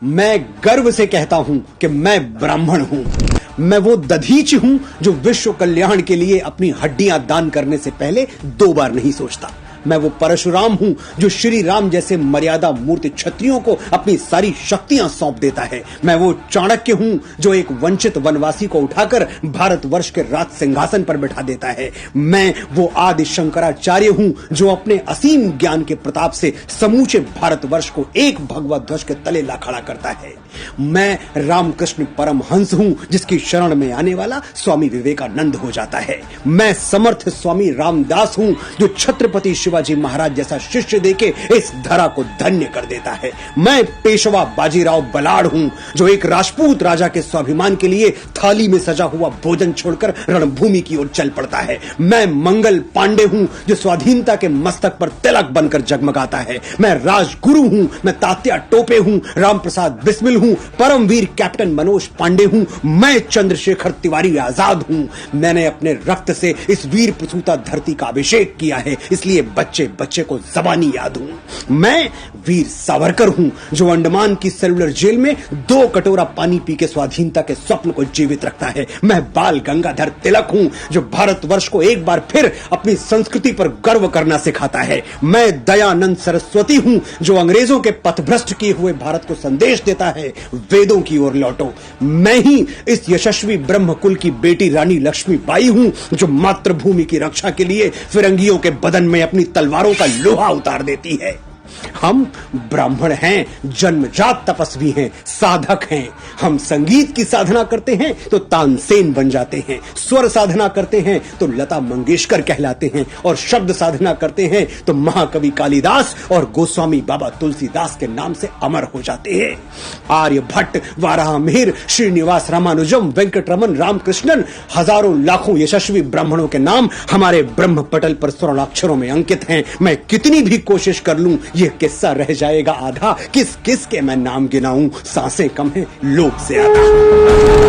मैं गर्व से कहता हूं कि मैं ब्राह्मण हूं। मैं वो दधीच हूं जो विश्व कल्याण के लिए अपनी हड्डियां दान करने से पहले 2 बार नहीं सोचता। मैं वो परशुराम हूं जो श्री राम जैसे मर्यादा मूर्ति क्षत्रियों को अपनी सारी शक्तियां सौंप देता है। मैं वो चाणक्य हूं जो एक वंचित वनवासी को उठाकर भारतवर्ष के राज सिंहासन पर बैठा देता है। मैं वो आदि शंकराचार्य हूं जो अपने असीम ज्ञान के प्रताप से समूचे भारतवर्ष को एक भगवा ध्वज के तले ला खड़ा करता है। मैं रामकृष्ण परमहंस हूं जिसकी शरण में आने वाला स्वामी विवेकानंद हो जाता है। मैं समर्थ स्वामी रामदास हूं जो छत्रपति शिवाजी महाराज जैसा शिष्य देके इस धरा को धन्य कर देता है। मैं पेशवा बाजीराव बलाड़ हूं जो एक राजपूत राजा के स्वाभिमान के लिए थाली में सजा हुआ भोजन छोड़कर रणभूमि की ओर चल पड़ता है। मैं मंगल पांडे हूं जो स्वाधीनता के मस्तक पर तिलक बनकर जगमगाता है। मैं राजगुरु हूं, मैं तात्या टोपे हूं, रामप्रसाद बिस्मिल हूं, परमवीर कैप्टन मनोज पांडे हूं, मैं चंद्रशेखर तिवारी आजाद हूं। मैंने अपने रक्त से इस वीर प्रसूता धरती का अभिषेक किया है, इसलिए बच्चे बच्चे को जबानी याद हूं। मैं वीर सावरकर हूं जो अंडमान की सेलुलर जेल में 2 कटोरा पानी पी के स्वाधीनता के स्वप्न को जीवित रखता है। मैं बाल गंगाधर तिलक हूं जो भारतवर्ष को एक बार फिर अपनी संस्कृति पर गर्व करना सिखाता है। मैं दयानंद सरस्वती हूं जो अंग्रेजों के पथभ्रष्ट किए हुए भारत को संदेश देता है, वेदों की ओर लौटो। मैं ही इस यशस्वी ब्रह्मकुल की बेटी रानी लक्ष्मीबाई हूं जो मातृभूमि की रक्षा के लिए फिरंगियों के बदन में अपनी तलवारों का लोहा उतार देती है। हम ब्राह्मण हैं, जन्मजात तपस्वी हैं, साधक हैं। हम संगीत की साधना करते हैं तो तानसेन बन जाते हैं, स्वर साधना करते हैं तो लता मंगेशकर कहलाते हैं, और शब्द साधना करते हैं तो महाकवि कालिदास और गोस्वामी बाबा तुलसीदास के नाम से अमर हो जाते हैं। आर्यभट्ट, वाराहमिहिर, श्रीनिवास रामानुजम, वेंकटरमन, रामकृष्णन, हजारों लाखों यशस्वी ब्राह्मणों के नाम हमारे ब्रह्म पटल पर स्वर्णाक्षरों में अंकित हैं। मैं कितनी भी कोशिश कर लूं यह किस्सा रह जाएगा आधा। किस किस के मैं नाम गिनाऊं, सांसें कम हैं, लोग ज्यादा।